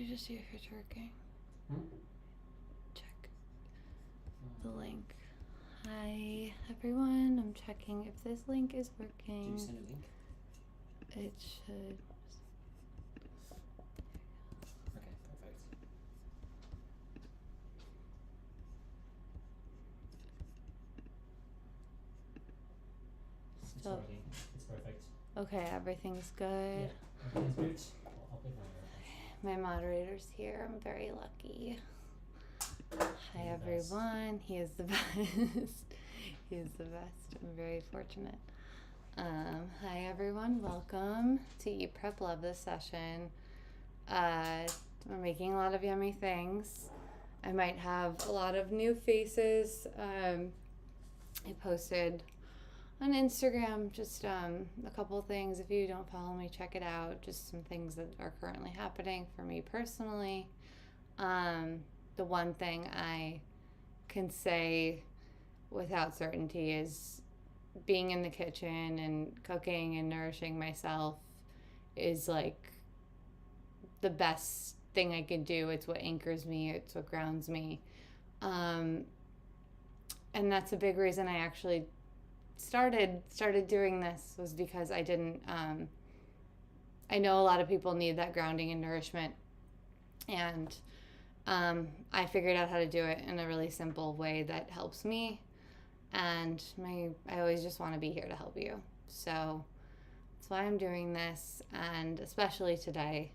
you just see if it's working? Check the link. Hi, everyone. I'm checking if this link is working. Did you send a link? It should. Okay, perfect. It's So, working. It's perfect. okay, everything's good. Yeah, everything's good. I'll put my My moderator's here. I'm very lucky. Hi, everyone. He is the best. He is the best. I'm very fortunate. Hi, everyone. Welcome to Eat Prep Love this session. We're making a lot of yummy things. I might have a lot of new faces. I posted on Instagram just a couple of things. If you don't follow me, check it out. Just some things that are currently happening for me personally. The one thing I can say without certainty is being in the kitchen and cooking and nourishing myself is like the best thing I could do. It's what anchors me. It's what grounds me. And that's a big reason I actually started doing this, was because I didn't, I know a lot of people need that grounding and nourishment. And I figured out how to do it in a really simple way that helps me. And I always just want to be here to help you. So that's why I'm doing this. And especially today,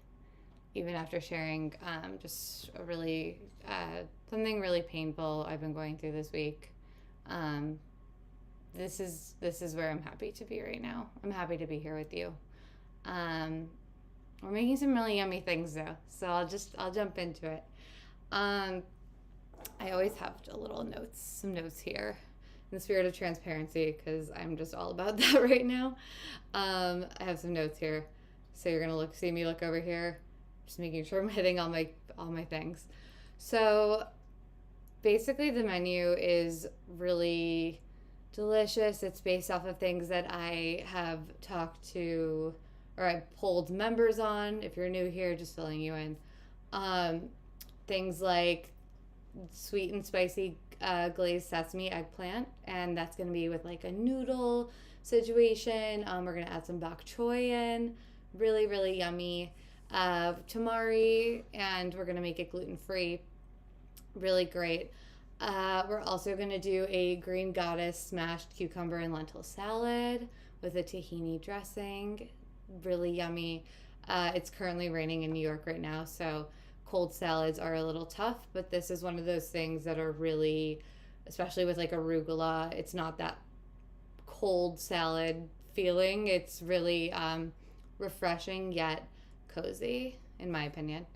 even after sharing just a really, something really painful I've been going through this week. This is where I'm happy to be right now. I'm happy to be here with you. We're making some really yummy things though, so I'll jump into it. I always have some notes here in the spirit of transparency, because I'm just all about that right now. I have some notes here, so you're gonna see me look over here, just making sure I'm hitting all my things. So basically, the menu is really delicious. It's based off of things that I have talked to, or I polled members on. If you're new here, just filling you in. Things like sweet and spicy glazed sesame eggplant, and that's going to be with like a noodle situation. We're going to add some bok choy in. Really, really yummy. Tamari, and we're going to make it gluten-free. Really great. We're also going to do a green goddess smashed cucumber and lentil salad with a tahini dressing. Really yummy. It's currently raining in New York right now, so cold salads are a little tough, but this is one of those things that are really, especially with like arugula, it's not that cold salad feeling. It's really refreshing yet cozy, in my opinion.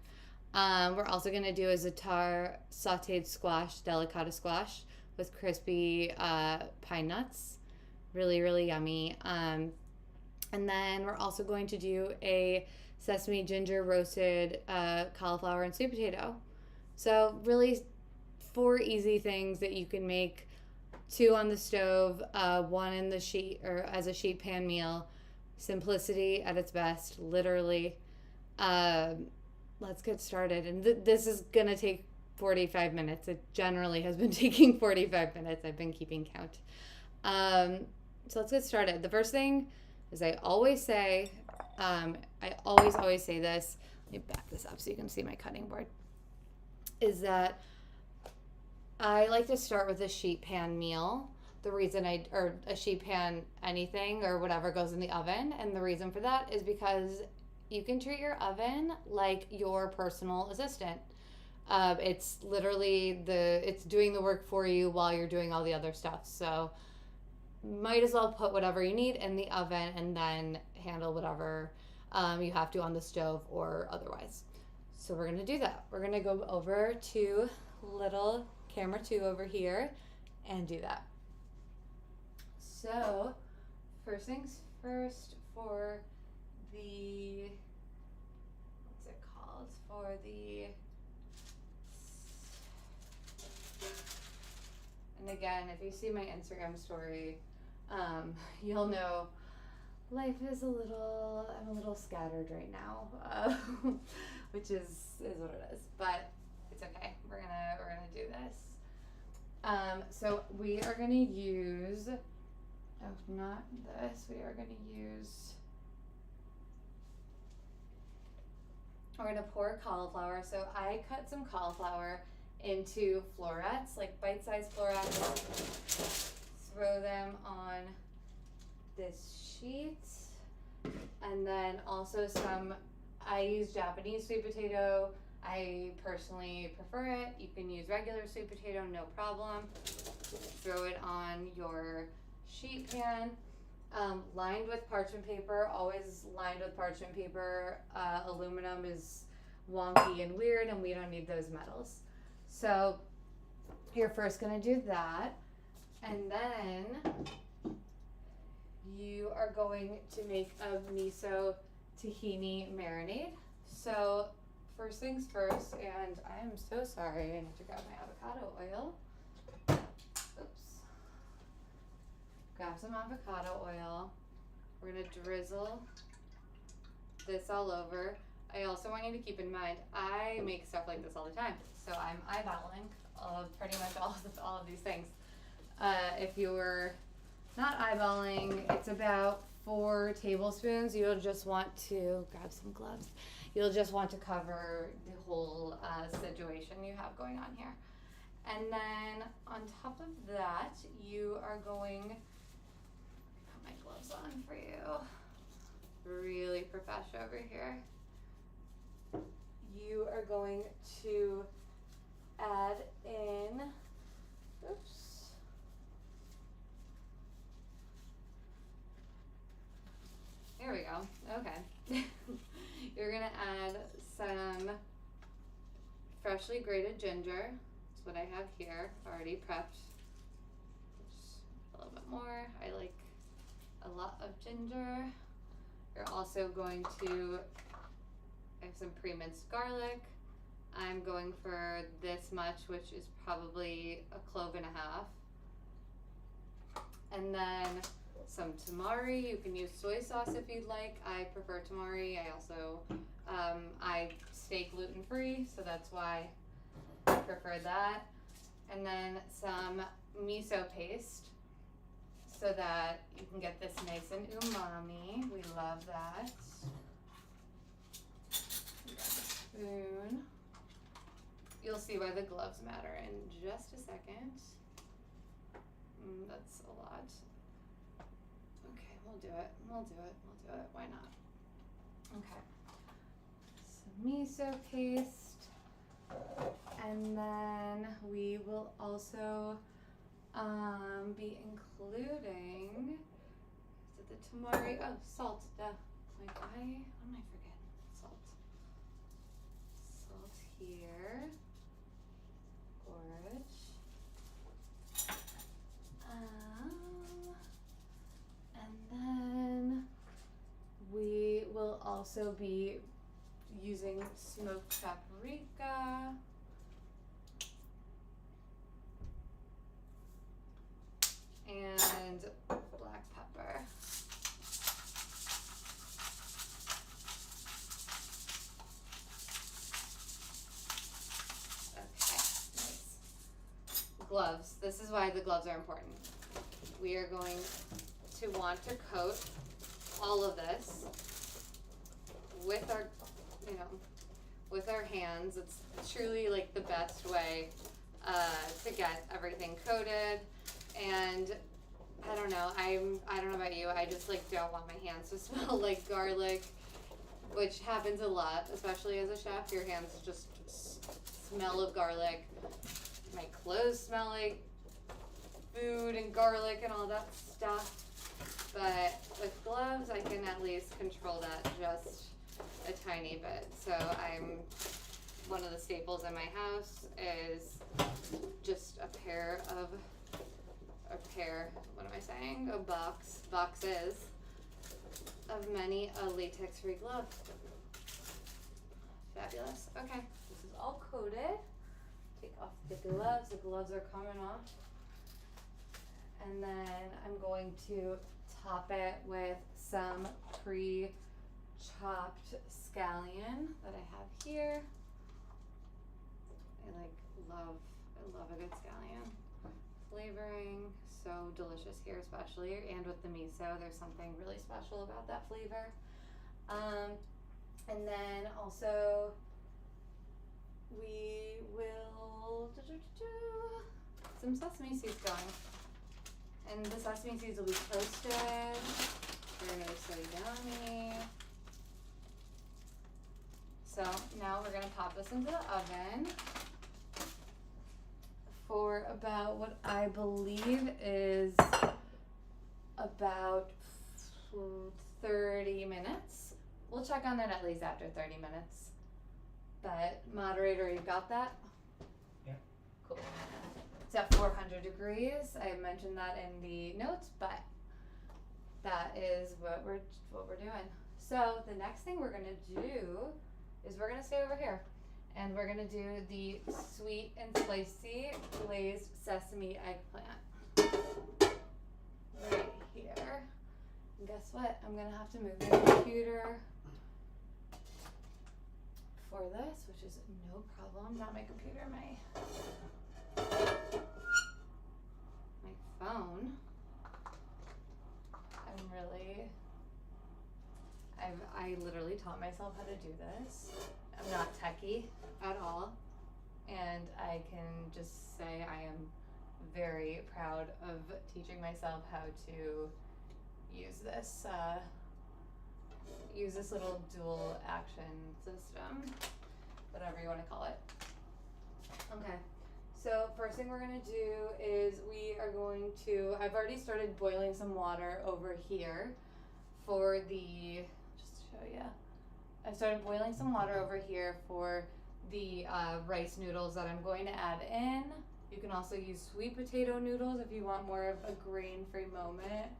We're also going to do a Za'atar sautéed squash, delicata squash with crispy pine nuts. Really, really yummy. And then we're also going to do a Sesame-Ginger roasted cauliflower and sweet potato. So really 4 easy things that you can make, 2 on the stove, 1 in the sheet, or as a sheet pan meal. Simplicity at its best, literally. Let's get started. And this is going to take 45 minutes. It generally has been taking 45 minutes. I've been keeping count. So let's get started. The first thing is I always say this. Let me back this up so you can see my cutting board. Is that I like to start with a sheet pan meal. The reason or a sheet pan anything or whatever goes in the oven. And the reason for that is because you can treat your oven like your personal assistant. It's literally it's doing the work for you while you're doing all the other stuff. So might as well put whatever you need in the oven and then handle whatever you have to on the stove or otherwise. So we're going to do that. We're going to go over to little camera 2 over here and do that. So first things first, for the, what's it called? For the, and again, if you see my Instagram story, you'll know life is I'm a little scattered right now, which is is what it is. But it's okay. We're gonna do this. So we are gonna use. Oh, not this. We are gonna use. We're gonna pour cauliflower. So I cut some cauliflower into florets, like bite-sized florets. Throw them on this sheet. And then also I use Japanese sweet potato. I personally prefer it. You can use regular sweet potato, no problem. Throw it on your sheet pan. Lined with parchment paper, always lined with parchment paper. Aluminum is wonky and weird, and we don't need those metals. So you're first gonna do that, and then you are going to make a miso tahini marinade. So first things first, and I am so sorry, I need to grab my avocado oil. Oops. Grab some avocado oil. We're gonna drizzle this all over. I also want you to keep in mind, I make stuff like this all the time. So I'm eyeballing pretty much all of these things. If you're not eyeballing, it's about 4 tablespoons. You'll just want to grab some gloves. You'll just want to cover the whole situation you have going on here. And then on top of that, you are going, put my gloves on for you. Really professional over here. You are going to add in, oops. There we go. Okay. You're gonna add some freshly grated ginger. That's what I have here, already prepped. Just a little bit more. I like a lot of ginger. You're also going to, I have some pre-minced garlic. I'm going for this much, which is probably a clove and a half. And then some tamari. You can use soy sauce if you'd like. I prefer tamari. I also, I stay gluten-free, so that's why I prefer that. And then some miso paste so that you can get this nice and umami. We love that. Spoon. You'll see why the gloves matter in just a second. That's a lot. Okay, we'll do it. Why not? Okay. Some miso paste. And then we will also be including, is it the tamari? Oh, salt. Duh. Like, what am I forgetting? Salt. Salt here. Gorge. And then we will also be using smoked paprika. And black pepper. Okay, nice. Gloves. This is why the gloves are important. We are going to want to coat all of this with our, with our hands. It's truly like the best way to get everything coated. And I don't know, I don't know about you, I just like don't want my hands to smell like garlic, which happens a lot, especially as a chef. Your hands just smell of garlic. My clothes smell like food and garlic and all that stuff. But with gloves, I can at least control that just a tiny bit. So one of the staples in my house is just a boxes of many a latex-free glove. Fabulous. Okay, this is all coated. Take off the gloves. The gloves are coming off. And then I'm going to top it with some pre-chopped scallion that I have here. I love a good scallion. Flavoring, so delicious here, especially, and with the miso, there's something really special about that flavor. And then also we will some sesame seeds going. And the sesame seeds will be toasted. They're so yummy. So now we're gonna pop this into the oven for about what I believe is about 30 minutes. We'll check on it at least after 30 minutes. But moderator, you got that? Yeah. Cool. It's at 400 degrees. I mentioned that in the notes, but that is what we're doing. So the next thing we're gonna do is we're gonna stay over here, and we're gonna do the sweet and spicy glazed sesame eggplant right here. And guess what? I'm gonna have to move my computer for this, which is no problem. Not my computer, my phone. I literally taught myself how to do this. I'm not techie at all, and I can just say I am very proud of teaching myself how to use this little dual action system, whatever you want to call it. Okay, so first thing we're going to do is I've already started boiling some water over here for the, just to show you, I started boiling some water over here for the rice noodles that I'm going to add in. You can also use sweet potato noodles if you want more of a grain-free moment.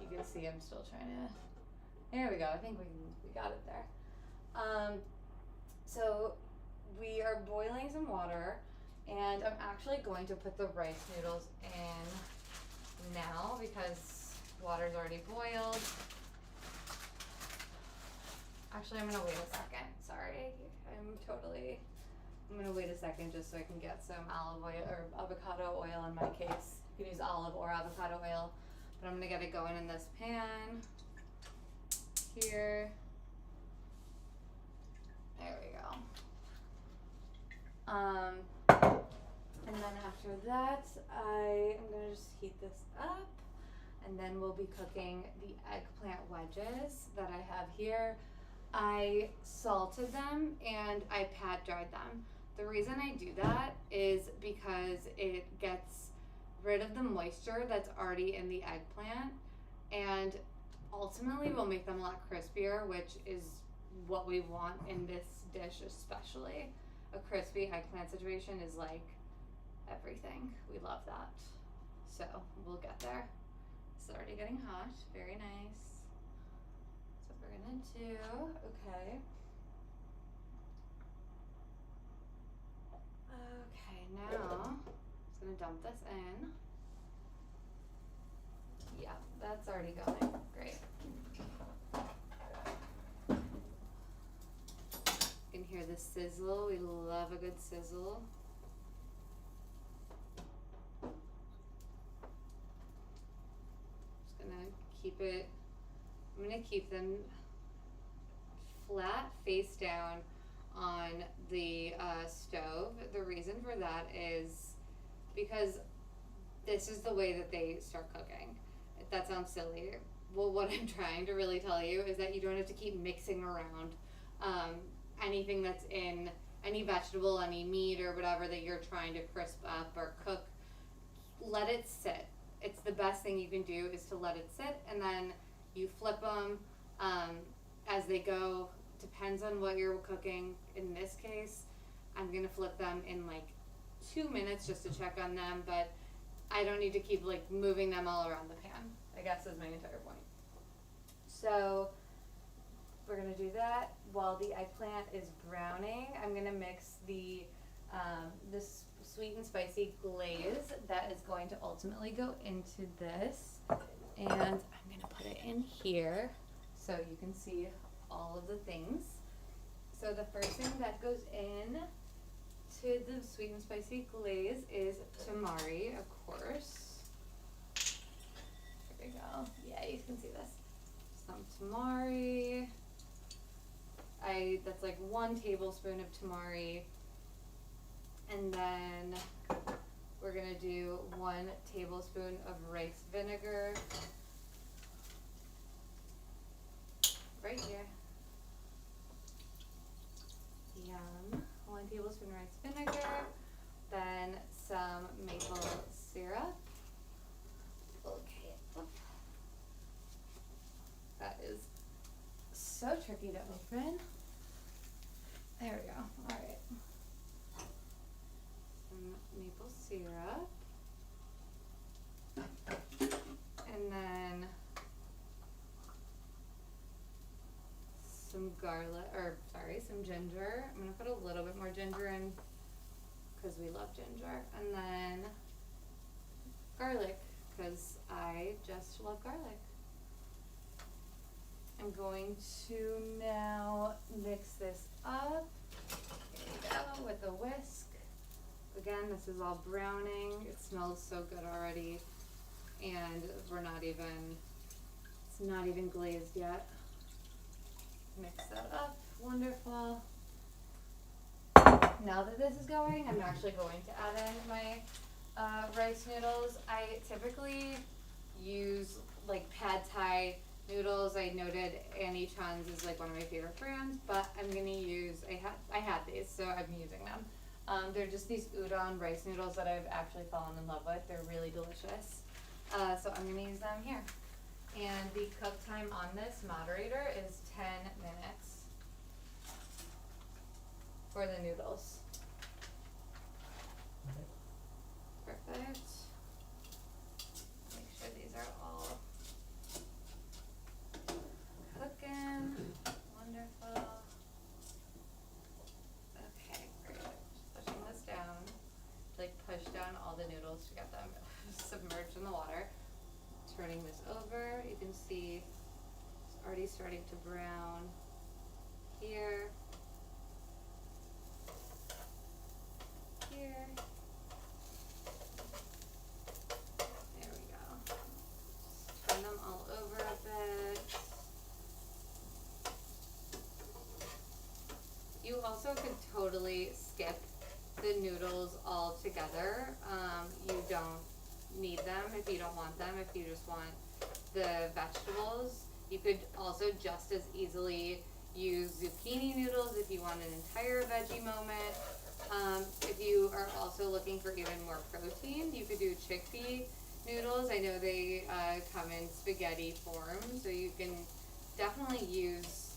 You can see I'm still trying to, there we go, I think we got it there. So we are boiling some water, and I'm actually going to put the rice noodles in now because water's already boiled. Actually, I'm gonna wait a second, sorry. I'm gonna wait a second just so I can get some olive oil or avocado oil in my case. You can use olive or avocado oil, but I'm gonna get it going in this pan here. There we go. And then after that, I am gonna just heat this up, and then we'll be cooking the eggplant wedges that I have here. I salted them and I pat dried them. The reason I do that is because it gets rid of the moisture that's already in the eggplant, and ultimately will make them a lot crispier, which is what we want in this dish especially. A crispy eggplant situation is like everything. We love that. So we'll get there. It's already getting hot. Very nice. That's what we're gonna do. Okay. Okay, now I'm just gonna dump this in. Yeah, that's already going. Great. You can hear the sizzle. We love a good sizzle. I'm gonna keep them flat face down on the stove. The reason for that is because this is the way that they start cooking. If that sounds silly, well, what I'm trying to really tell you is that you don't have to keep mixing around anything that's in any vegetable, any meat or whatever that you're trying to crisp up or cook. Let it sit. It's the best thing you can do is to let it sit, and then you flip them as they go. Depends on what you're cooking. In this case, I'm gonna flip them in like 2 minutes just to check on them, but I don't need to keep like moving them all around the pan, I guess is my entire point. So we're gonna do that while the eggplant is browning. I'm gonna mix the this sweet and spicy glaze that is going to ultimately go into this, and I'm gonna put it in here so you can see all of the things. So the first thing that goes in to the sweet and spicy glaze is tamari, of course. There we go. Yeah, you can see this. Some tamari. That's like 1 tablespoon of tamari. And then we're gonna do 1 tablespoon of rice vinegar. Right here. Yum. 1 tablespoon rice vinegar. Then some maple syrup. Okay. That is so tricky to open. There we go. Alright. Some maple syrup. And then some some ginger. I'm gonna put a little bit more ginger in because we love ginger. And then garlic, because I just love garlic. I'm going to now mix this up. There we go, with a whisk. Again, this is all browning. It smells so good already. And it's not even glazed yet. Mix that up, wonderful. Now that this is going, I'm actually going to add in my rice noodles. I typically use like pad thai noodles. I noted Annie Chan's is like one of my favorite brands, but I'm gonna use, I had these, so I'm using them. They're just these udon rice noodles that I've actually fallen in love with. They're really delicious. So I'm gonna use them here. And the cook time on this moderator is 10 minutes for the noodles. Okay. Perfect. Make sure these are all cooking. Wonderful. Okay, great. Just pushing this down. Like push down all the noodles to get them submerged in the water. Turning this over, you can see it's already starting to brown here. Here. There we go. Just turn them all over a bit. You also could totally skip the noodles altogether. You don't need them if you don't want them. If you just want the vegetables, you could also just as easily use zucchini noodles if you want an entire veggie moment. If you are also looking for even more protein, you could do chickpea noodles. I know they come in spaghetti form, so you can definitely use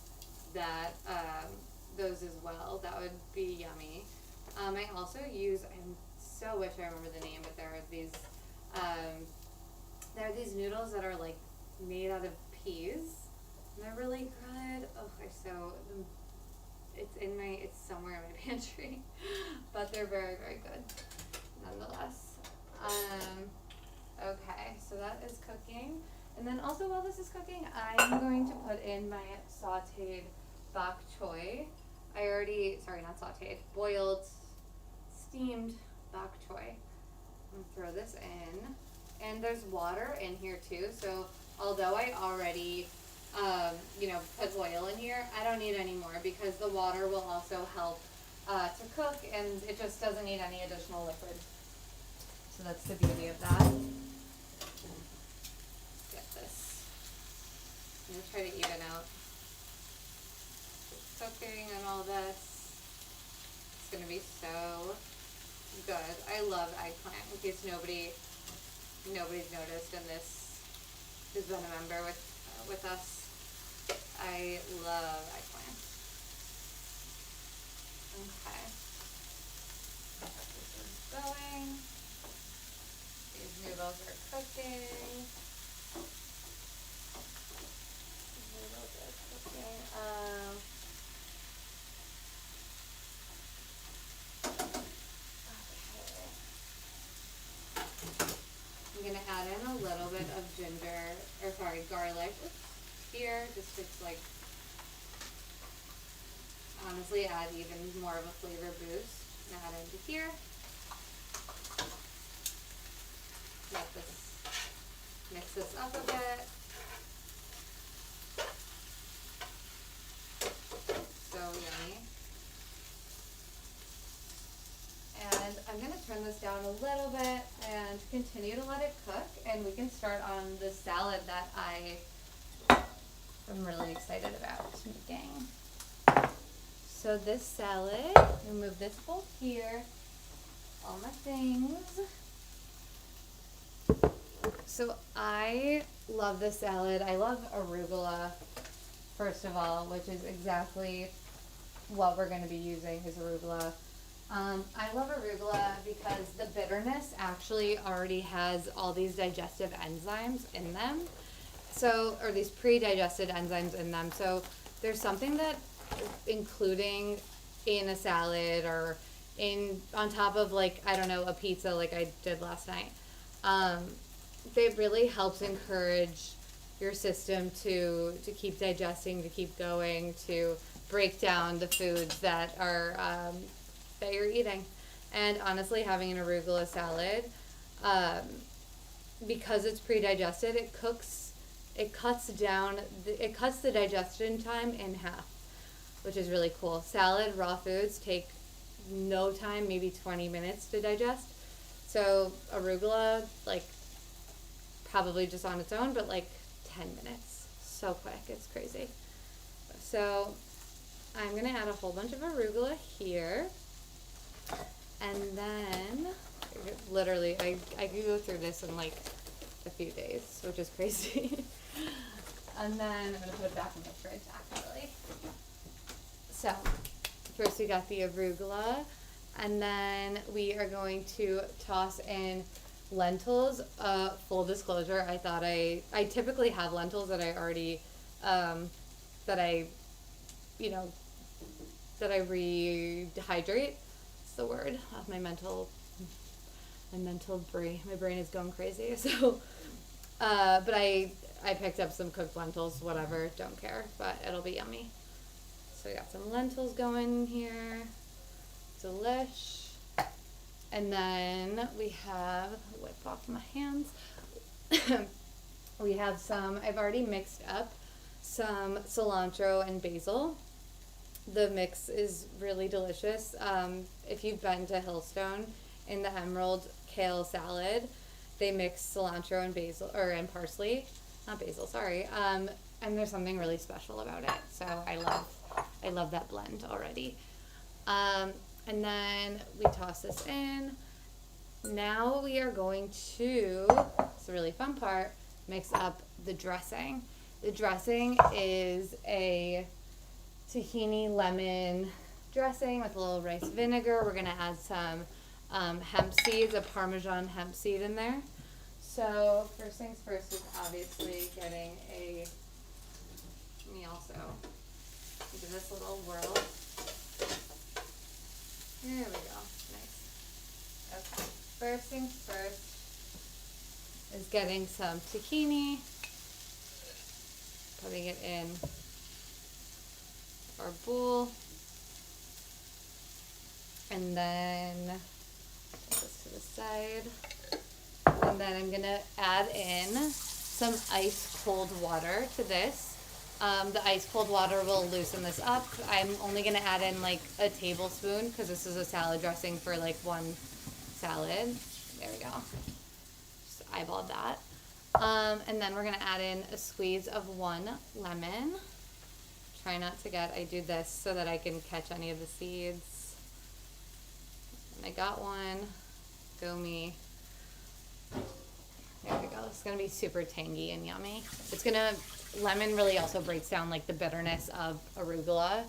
that, those as well. That would be yummy. I also use, I so wish I remember the name, but there are these noodles that are like made out of peas, and they're really good. Oh, it's somewhere in my pantry, but they're very, very good nonetheless. Okay, so that is cooking. And then also while this is cooking, I'm going to put in my sautéed bok choy. Not sautéed, boiled, steamed bok choy. I'm gonna throw this in. And there's water in here too, so although I already put oil in here, I don't need any more because the water will also help to cook, and it just doesn't need any additional liquid. So that's the beauty of that. Get this. I'm gonna try to even out the cooking and all this. It's gonna be so good. I love eggplant, in case nobody's noticed, and this has been a member with us. I love eggplant. Okay. This is going. These noodles are cooking. Noodles are cooking. I'm gonna add in a little bit of garlic here, just to honestly add even more of a flavor boost. gonna add into here. Mix this up a bit. So yummy. And I'm gonna turn this down a little bit and continue to let it cook, and we can start on the salad that I'm really excited about making. So this salad, remove this bowl here, all my things. So I love this salad. I love arugula, first of all, which is exactly what we're going to be using is arugula. I love arugula because the bitterness actually already has all these digestive enzymes in them. So, or these pre-digested enzymes in them. So there's something that including in a salad or on top of, like, I don't know, a pizza like I did last night. It really helps encourage your system to keep digesting, to keep going, to break down the foods that are that you're eating. And honestly, having an arugula salad, because it's pre-digested, it cuts the digestion time in half, which is really cool. Salad, raw foods take no time, maybe 20 minutes to digest. So arugula, like, probably just on its own, but like 10 minutes. So quick, it's crazy. So I'm gonna add a whole bunch of arugula here. And then, literally, I could go through this in like a few days, which is crazy. And then I'm gonna put it back in the fridge, actually. So, first we got the arugula, and then we are going to toss in lentils. Full disclosure, I thought I typically have lentils that I already, that I rehydrate. It's the word of my mental brain. My brain is going crazy. So, but I picked up some cooked lentils, whatever, don't care, but it'll be yummy. So we got some lentils going here. Delish. And then we have, wipe off my hands. We have some, I've already mixed up some cilantro and basil. The mix is really delicious. If you've been to Hillstone, in the Emerald Kale Salad, they mix cilantro and basil, and parsley, not basil, sorry. And there's something really special about it. So I love that blend already. And then we toss this in. Now we are going to, it's a really fun part, mix up the dressing. The dressing is a tahini lemon dressing with a little rice vinegar. We're gonna add some hemp seeds, a Parmesan hemp seed in there. So first things first is obviously getting let me also do this little whirl. There we go, nice. Okay, first things first is getting some tahini, putting it in our bowl, and then put this to the side, and then I'm gonna add in some ice cold water to this. The ice cold water will loosen this up. I'm only gonna add in like a tablespoon because this is a salad dressing for like one salad. There we go. Just eyeballed that. And then we're gonna add in a squeeze of 1 lemon. Try not to I do this so that I can catch any of the seeds. And I got one. Go me. There we go. It's gonna be super tangy and yummy. Lemon really also breaks down like the bitterness of arugula.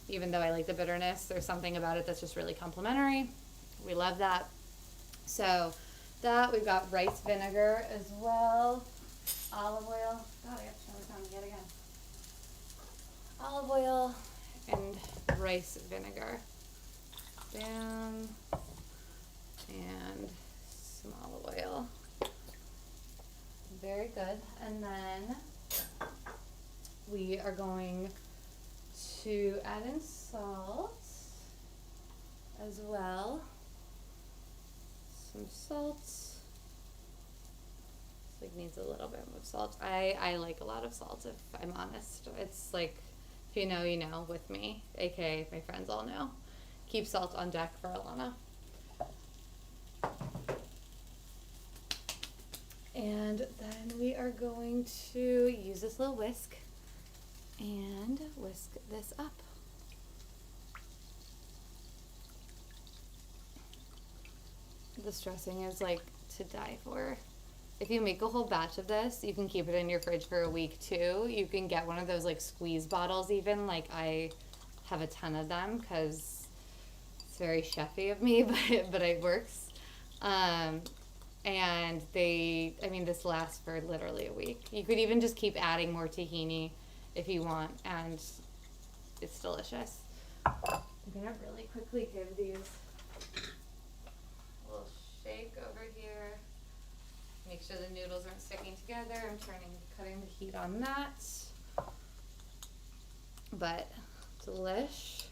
Even though I like the bitterness, there's something about it that's just really complimentary. We love that. So that, we've got rice vinegar as well. Olive oil. God, I have to turn this on yet again. Olive oil and rice vinegar. Bam. And some olive oil. Very good. And then we are going to add in salt. as well. Some salt. This like needs a little bit of salt. I like a lot of salt, if I'm honest. It's like, if you know, you know with me, aka my friends all know. Keep salt on deck for Alana. And then we are going to use this little whisk and whisk this up. This dressing is like to die for. If you make a whole batch of this, you can keep it in your fridge for a week too. You can get one of those like squeeze bottles even. Like I have a ton of them because it's very chefy of me, but it works. And this lasts for literally a week. You could even just keep adding more tahini if you want, and it's delicious. I'm gonna really quickly give these a little shake over here. Make sure the noodles aren't sticking together. I'm cutting the heat on that. But delish.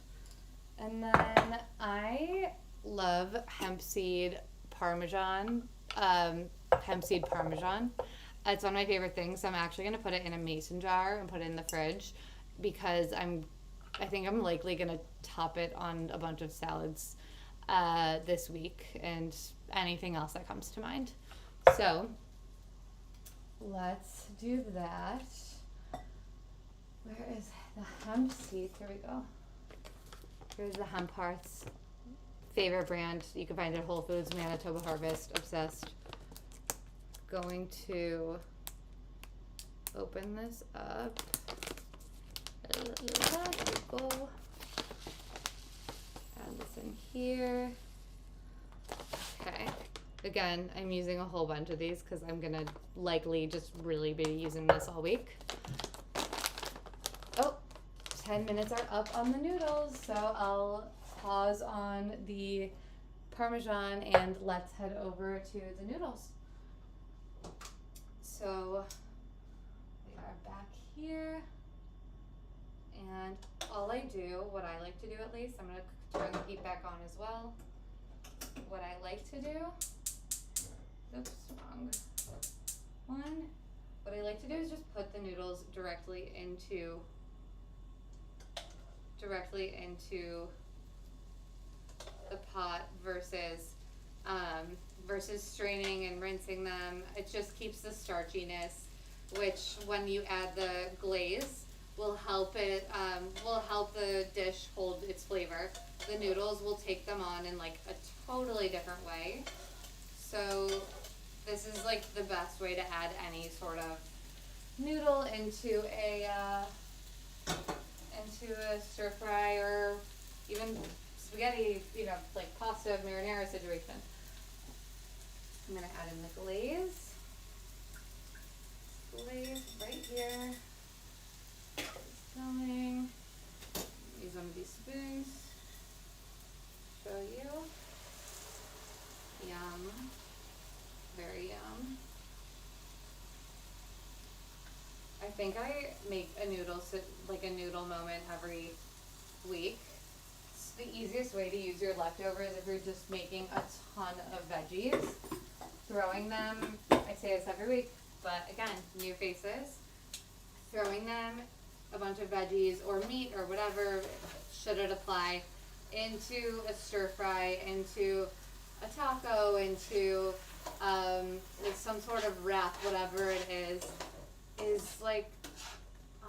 And then I love hemp seed parmesan. Hemp seed parmesan. It's one of my favorite things. So I'm actually gonna put it in a mason jar and put it in the fridge because I think I'm likely gonna top it on a bunch of salads this week and anything else that comes to mind. So let's do that. Where is the hemp seed? Here we go. Here's the Hemp Hearts. Favorite brand. You can find it at Whole Foods, Manitoba Harvest. Obsessed. Going to open this up. There we go. Add this in here. Okay. Again, I'm using a whole bunch of these because I'm gonna likely just really be using this all week. Oh, 10 minutes are up on the noodles, so I'll pause on the Parmesan and let's head over to the noodles. So we are back here, and all I do, what I like to do at least, I'm gonna turn the heat back on as well. What I like to do, oops, wrong one. What I like to do is just put the noodles directly into the pot versus straining and rinsing them. It just keeps the starchiness, which when you add the glaze will help it, will help the dish hold its flavor. The noodles will take them on in like a totally different way. So this is like the best way to add any sort of noodle into a stir fry or even spaghetti, like pasta marinara situation. I'm gonna add in the glaze. Glaze right here. It's going. Use one of these spoons. Show you. Yum. Very yum. I think I make a noodle moment every week. It's the easiest way to use your leftovers if you're just making a ton of veggies. Throwing them, I say this every week, but again, new faces. Throwing them, a bunch of veggies or meat or whatever, should it apply, into a stir fry, into a taco, into like some sort of wrap, whatever it is like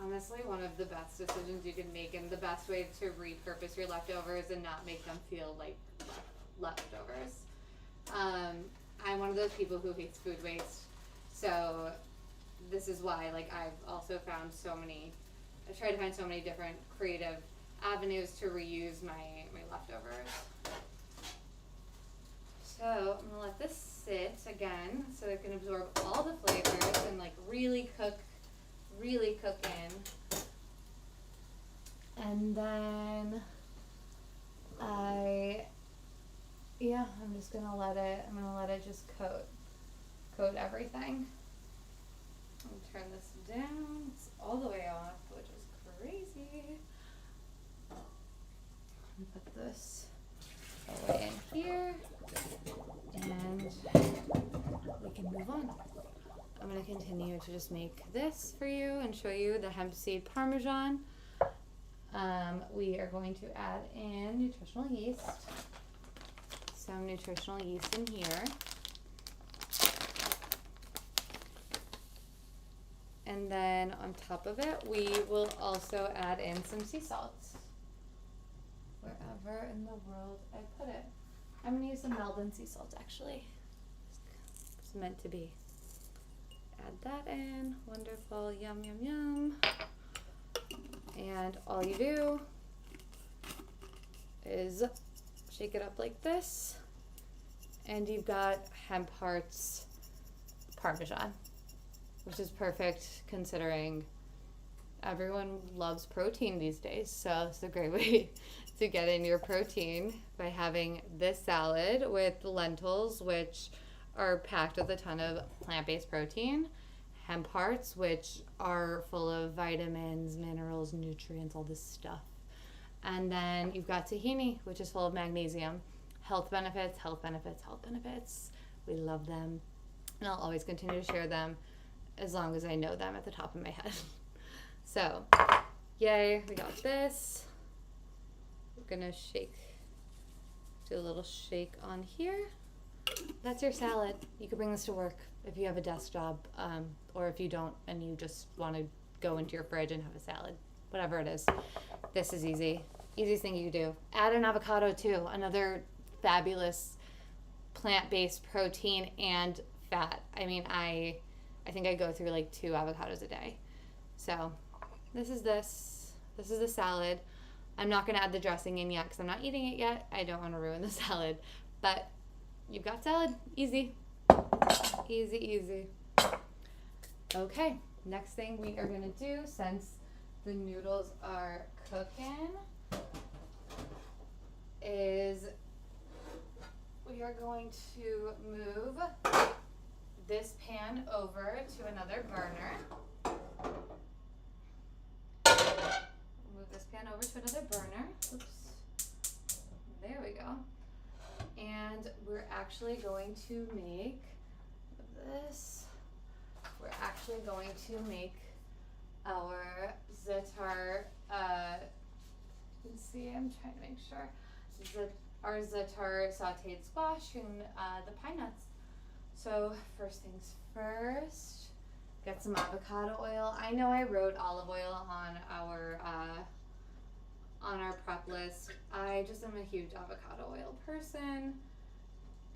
honestly one of the best decisions you can make, and the best way to repurpose your leftovers and not make them feel like leftovers. I'm one of those people who hates food waste, so this is why I've also found I try to find so many different creative avenues to reuse my leftovers. So I'm gonna let this sit again so it can absorb all the flavors and really cook in. And then I'm just gonna let it just coat everything. I'll turn this down. It's all the way off, which is crazy. Put this all the way in here, and we can move on. I'm going to continue to just make this for you and show you the hemp seed parmesan. We are going to add in nutritional yeast. Some nutritional yeast in here. And then on top of it, we will also add in some sea salt. Wherever in the world I put it. I'm going to use some Melbourne sea salt actually. It's meant to be. Add that in. Wonderful. Yum, yum, yum. And all you do is shake it up like this. And you've got hemp hearts parmesan, which is perfect considering everyone loves protein these days. So it's a great way to get in your protein by having this salad with lentils, which are packed with a ton of plant-based protein, hemp hearts, which are full of vitamins, minerals, nutrients, all this stuff. And then you've got tahini, which is full of magnesium. Health benefits, health benefits, health benefits. We love them. And I'll always continue to share them as long as I know them at the top of my head. So, yay, we got this. We're gonna shake, do a little shake on here. That's your salad. You could bring this to work if you have a desk job, or if you don't and you just want to go into your fridge and have a salad, whatever it is. This is easy. Easiest thing you do. Add an avocado too, another fabulous plant-based protein and fat. I mean, I think I go through like 2 avocados a day. So this is the salad. I'm not going to add the dressing in yet because I'm not eating it yet. I don't want to ruin the salad, but you've got salad. Easy. Easy, easy. Okay, next thing we are going to do, since the noodles are cooking, is we are going to move this pan over to another burner. Move this pan over to another burner. Oops. There we go. And we're actually going to make this. We're actually going to make our Za'atar. Let's see, I'm trying to make sure. Our Za'atar sautéed squash and the pine nuts. So first things first, get some avocado oil. I know I wrote olive oil on our prep list. I just am a huge avocado oil person,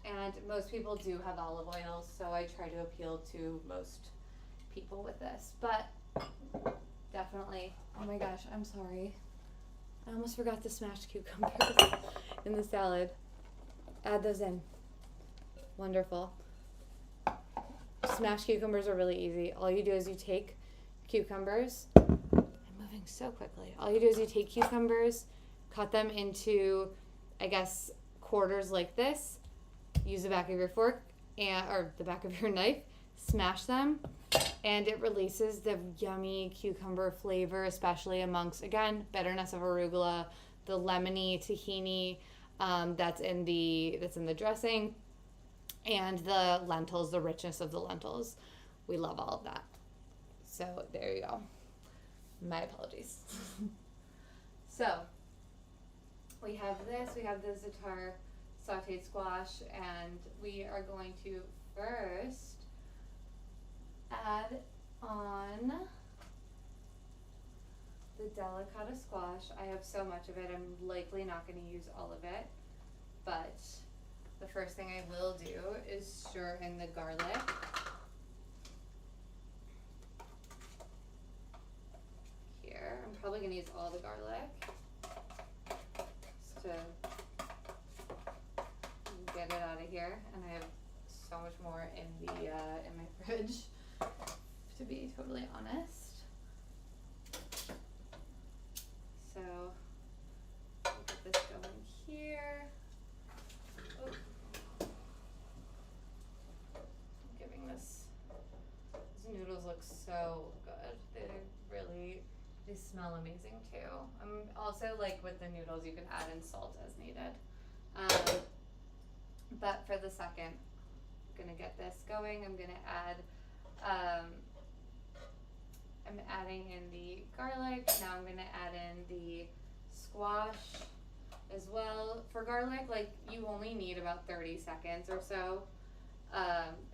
and most people do have olive oil, so I try to appeal to most people with this. But definitely, oh my gosh, I'm sorry. I almost forgot the smashed cucumbers in the salad. Add those in. Wonderful. Smashed cucumbers are really easy. All you do is you take cucumbers. I'm moving so quickly. All you do is you take cucumbers, cut them into, I guess, quarters like this. Use the back of your fork or the back of your knife. Smash them, and it releases the yummy cucumber flavor, especially amongst, again, bitterness of arugula, the lemony tahini that's in the dressing, and the lentils, the richness of the lentils. We love all of that. So there you go. My apologies. So we have this. We have the Za'atar sautéed squash, and we are going to first add on the delicata squash. I have so much of it, I'm likely not going to use all of it, but the first thing I will do is stir in the garlic. Here, I'm probably going to use all the garlic just to get it out of here, and I have so much more in the in my fridge, to be totally honest. So we'll get this going here. Oh. Giving this, these noodles look so good. They smell amazing too. Also, like with the noodles, you can add in salt as needed. But for the second, I'm gonna get this going. I'm gonna add, I'm adding in the garlic. Now I'm gonna add in the squash as well. For garlic, like, you only need about 30 seconds or so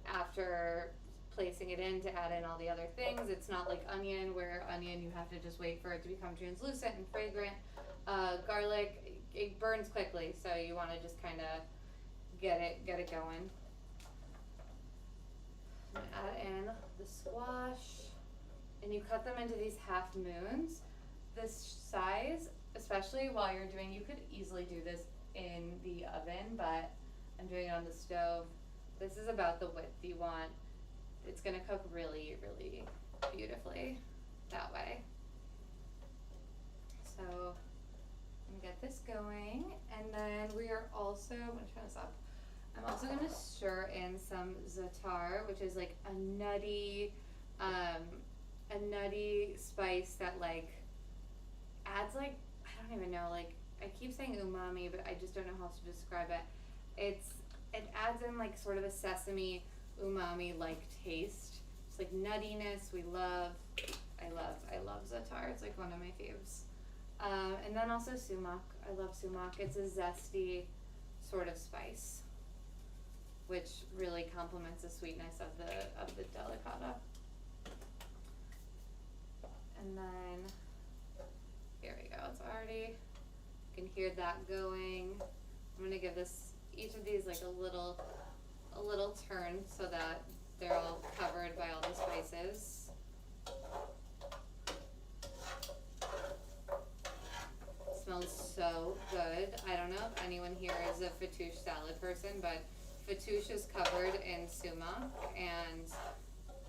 after placing it in to add in all the other things. It's not like onion, where onion you have to just wait for it to become translucent and fragrant. Garlic, it burns quickly, so you want to just kind of get it going. Add in the squash, and you cut them into these half moons. This size, especially while you're doing, you could easily do this in the oven, but I'm doing it on the stove. This is about the width you want. It's gonna cook really, really beautifully that way. So I'm gonna get this going, and then we are also, I'm gonna turn this up. I'm also gonna stir in some Za'atar, which is like a nutty spice that like adds, like, I don't even know, like, I keep saying umami, but I just don't know how to describe it. It adds in like sort of a sesame umami like taste. It's like nuttiness. I love Za'atar. It's like one of my faves. And then also sumac. I love sumac. It's a zesty sort of spice, which really complements the sweetness of the delicata. And then here we go. It's already, you can hear that going. I'm gonna give each of these like a little turn so that they're all covered by all the spices. It smells so good. I don't know if anyone here is a fattoush salad person, but fattoush is covered in sumac, and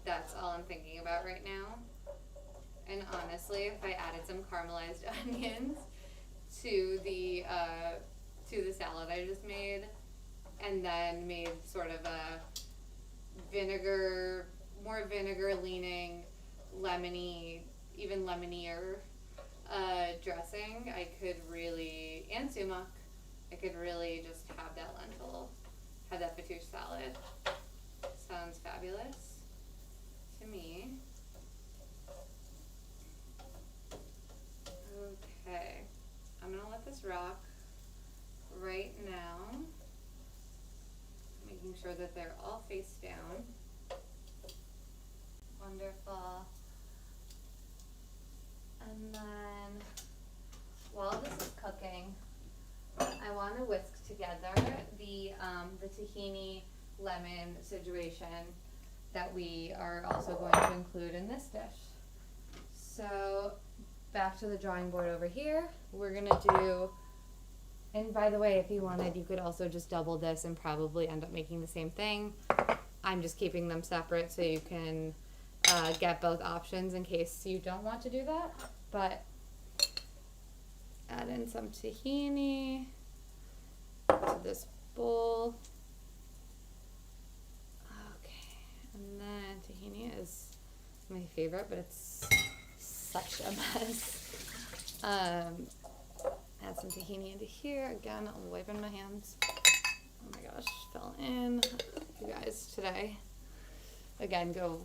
that's all I'm thinking about right now. And honestly, if I added some caramelized onions to the salad I just made, and then made sort of a more vinegar leaning, lemony, even lemonier dressing, and sumac, I could really just have that fattoush salad. Sounds fabulous to me. Okay, I'm gonna let this rock right now, making sure that they're all face down. Wonderful. And then while this is cooking, I want to whisk together the tahini lemon situation that we are also going to include in this dish. So back to the drawing board over here. We're gonna do, and by the way, if you wanted, you could also just double this and probably end up making the same thing. I'm just keeping them separate so you can get both options in case you don't want to do that. But add in some tahini to this bowl. Okay, and then tahini is my favorite, but it's such a mess. Add some tahini into here. Again, I'm wiping my hands. Oh my gosh, fell in. You guys, today, again, go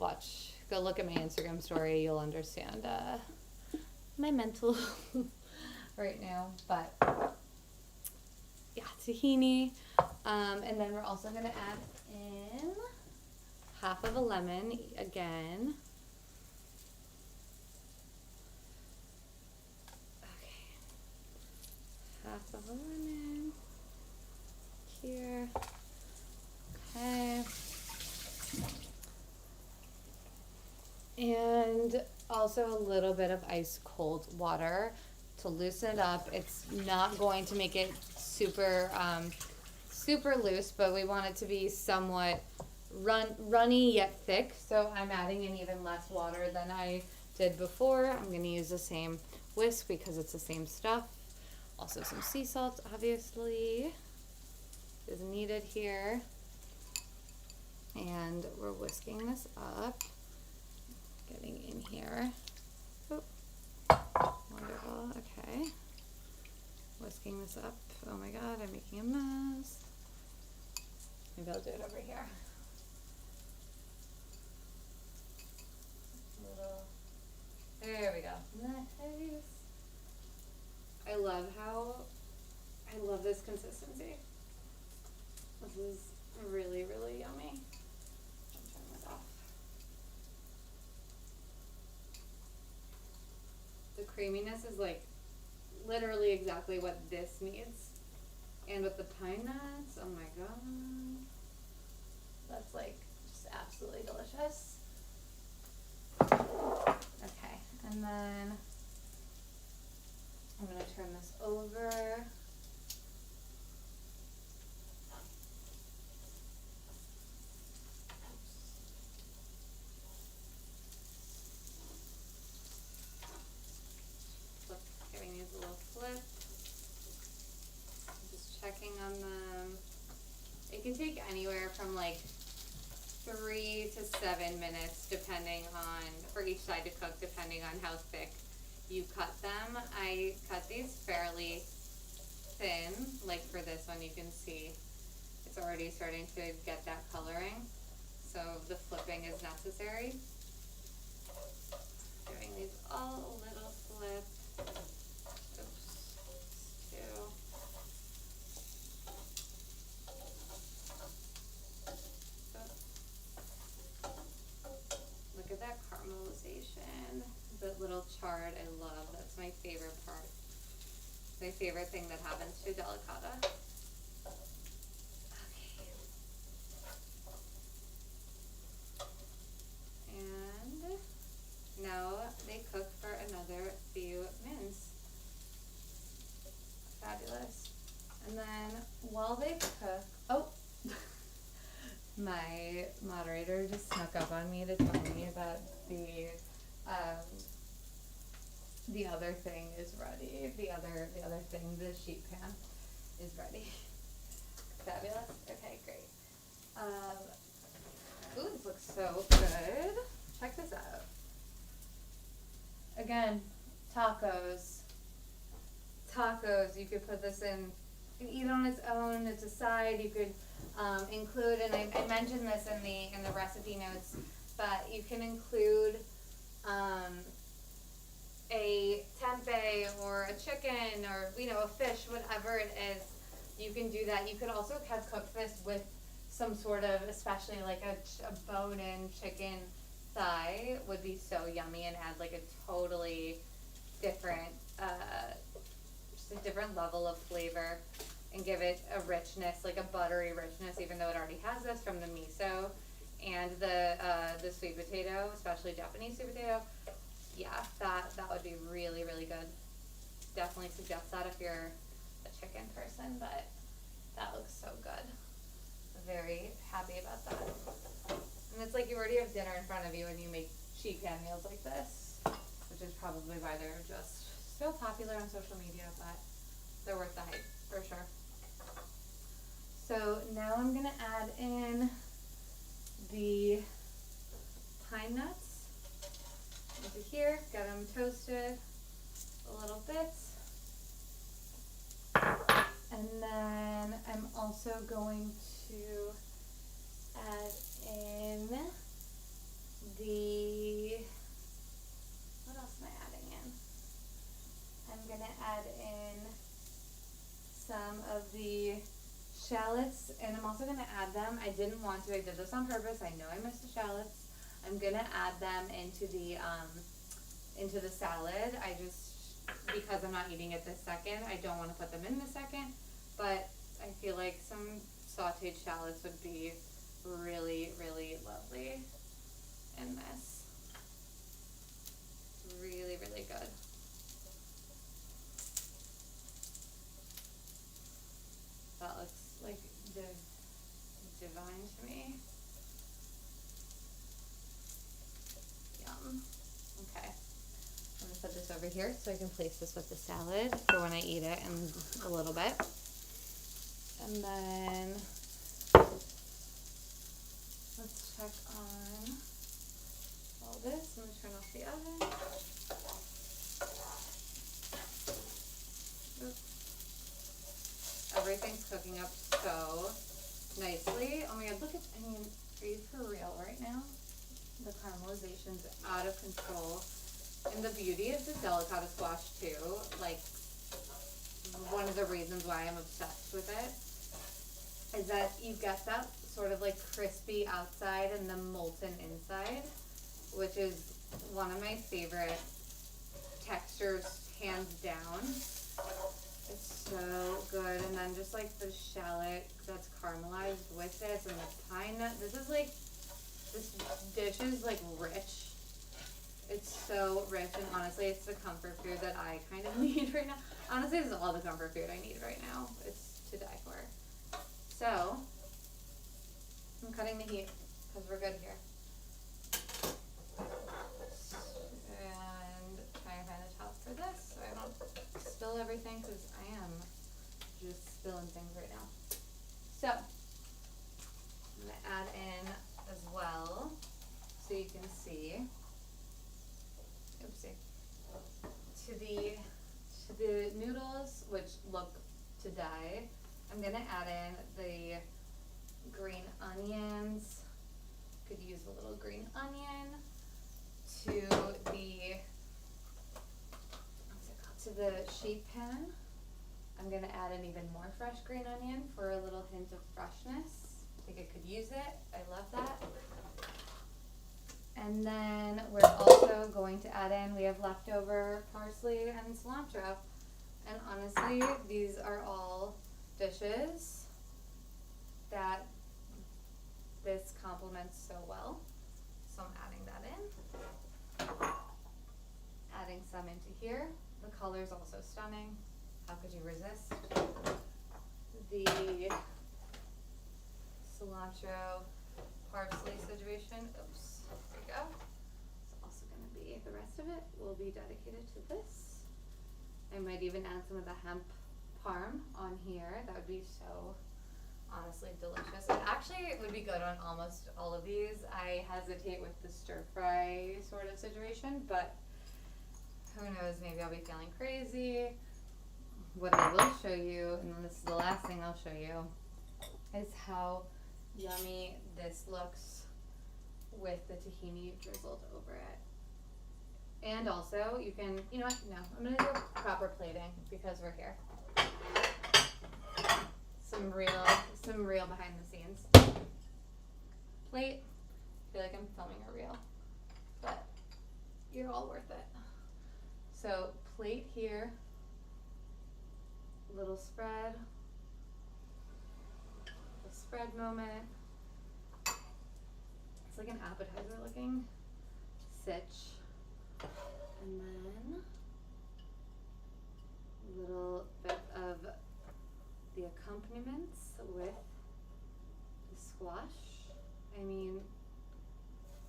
look at my Instagram story. You'll understand my mental right now. But yeah, tahini. And then we're also going to add in half of a lemon again. Half of a lemon here. Okay. And also a little bit of ice cold water to loosen it up. It's not going to make it super loose, but we want it to be somewhat runny yet thick. So I'm adding in even less water than I did before. I'm going to use the same whisk because it's the same stuff. Also some sea salt, obviously, is needed here. And we're whisking this up, getting in here. Oh, wonderful, okay. whisking this up. Oh my god, I'm making a mess. Maybe I'll do it over here. Little. There we go. Nice. I love this consistency. This is really, really yummy. I'll turn this off. The creaminess is like literally exactly what this needs. And with the pine nuts, oh my god. That's like just absolutely delicious. Okay, and then I'm gonna turn this over. Giving these a little flip. Just checking on them. It can take anywhere from like 3 to 7 minutes depending on, for each side to cook, depending on how thick you cut them. I cut these fairly thin, like for this one you can see it's already starting to get that coloring, so the flipping is necessary. Giving these all a little flip. Oops, two. Look at that caramelization. The little chard, I love. That's my favorite part. My favorite thing that happens to delicata. Okay. And now they cook for another few minutes. Fabulous. And then while they cook, oh, my moderator just snuck up on me to tell me that the other thing is ready. The other thing, the sheet pan, is ready. Fabulous. Okay, great. Ooh, this looks so good. Check this out. Again, tacos. You could put this in. You can eat on its own. It's a side. You could include, and I mentioned this in the recipe notes, but you can include a tempeh or a chicken or a fish, whatever it is. You can do that. You could also cook this with some sort of, especially like a bone-in chicken thigh would be so yummy and add like a totally different, just a different level of flavor and give it a richness, like a buttery richness, even though it already has this from the miso and the sweet potato, especially Japanese sweet potato. Yeah, that would be really, really good. Definitely suggest that if you're a chicken person, but that looks so good. Very happy about that. And it's like you already have dinner in front of you and you make sheet pan meals like this, which is probably why they're just so popular on social media, but they're worth the hype for sure. So now I'm gonna add in the pine nuts into here, get them toasted a little bit. And then I'm also going to add in what else am I adding in? I'm gonna add in some of the shallots, and I'm also gonna add them. I didn't want to, I did this on purpose. I know I missed the shallots. I'm gonna add them into the salad. I just, because I'm not eating it this second, I don't want to put them in the second, but I feel like some sautéed shallots would be really, really lovely in this. Really, really good. That looks like divine to me. Yum. Okay. I'm gonna put this over here so I can place this with the salad for when I eat it in a little bit. And then let's check on all this. I'm gonna turn off the oven. Oops. everything's cooking up so nicely. Oh my god, look at, I mean, are you for real right now? The caramelization's out of control. And the beauty of the delicata squash too, like, one of the reasons why I'm obsessed with it is that you get that sort of like crispy outside and the molten inside, which is one of my favorite textures, hands down. It's so good. And then just like the shallot that's caramelized with this and the pine nut. This dish is like rich. It's so rich, and honestly, it's the comfort food that I kind of need right now. Honestly, this is all the comfort food I need right now. It's to die for. So, I'm cutting the heat because we're good here. And trying to find a top for this so I don't spill everything, because I am just spilling things right now. So, I'm going to add in as well so you can see. Oopsie. To the noodles, which look to die, I'm gonna add in the green onions. Could use a little green onion. To the sheet pan, I'm gonna add in even more fresh green onion for a little hint of freshness. I think I could use it. I love that. And then we're also going to add in, we have leftover parsley and cilantro. And honestly, these are all dishes that this complements so well. So I'm adding that in. Adding some into here. The color's also stunning. How could you resist? The cilantro parsley situation. Oops. There we go. It's also going to be, the rest of it will be dedicated to this. I might even add some of the hemp parm on here. That would be so honestly delicious. And actually, it would be good on almost all of these. I hesitate with the stir fry sort of situation, but who knows, maybe I'll be feeling crazy. What I will show you, and this is the last thing I'll show you, is how yummy this looks with the tahini drizzled over it. And also, you can, you know what, no, I'm going to do proper plating because we're here. Some real behind the scenes. Plate, I feel like I'm filming a reel, but you're all worth it. So, plate here, little spread, a spread moment. It's like an appetizer looking sitch. And then a little bit of the accompaniments with the squash. I mean,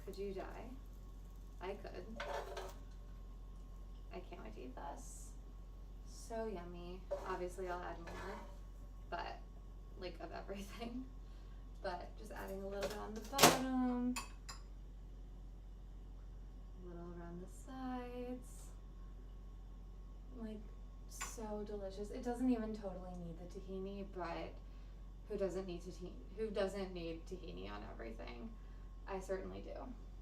could you die? I could. I can't wait to eat this. So yummy. Obviously I'll add more, but like of everything. But just adding a little bit on the bottom, a little around the sides. Like, so delicious. It doesn't even totally need the tahini, but who doesn't need tahini on everything? I certainly do.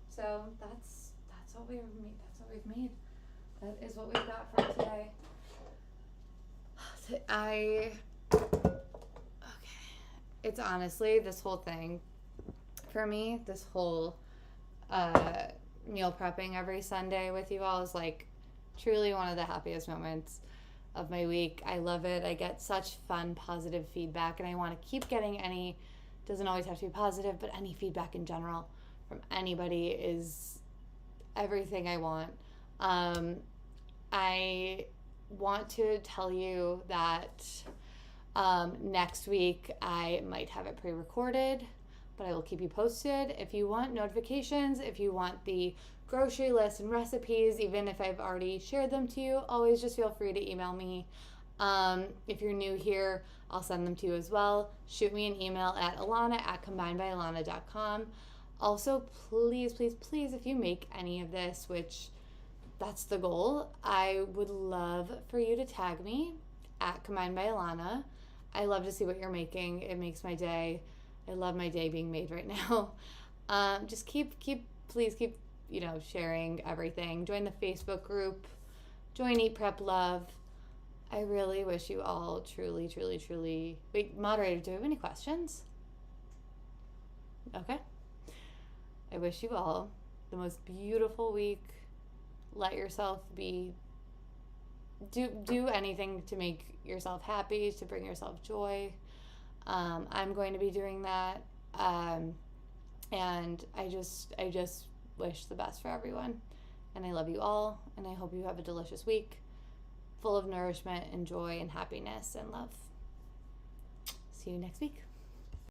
So that's what we've made. That is what we've got for today. It's honestly, this whole thing, for me, this whole meal prepping every Sunday with you all is like truly one of the happiest moments of my week. I love it. I get such fun, positive feedback, and I want to keep getting any, doesn't always have to be positive, but any feedback in general from anybody is everything I want. I want to tell you that next week I might have it pre-recorded, but I will keep you posted. If you want notifications, if you want the grocery list and recipes, even if I've already shared them to you, always just feel free to email me. If you're new here, I'll send them to you as well. Shoot me an email at alana@combinedbyalana.com. Also, please, please, please, if you make any of this, which that's the goal, I would love for you to tag me at Combined by Alana. I love to see what you're making. It makes my day. I love my day being made right now. Just please keep, sharing everything. Join the Facebook group. Join Eat Prep Love. I really wish you all truly, truly, truly. Wait, moderator, do we have any questions? Okay. I wish you all the most beautiful week. Let yourself do anything to make yourself happy, to bring yourself joy. I'm going to be doing that. And I just wish the best for everyone. And I love you all. And I hope you have a delicious week full of nourishment and joy and happiness and love. See you next week.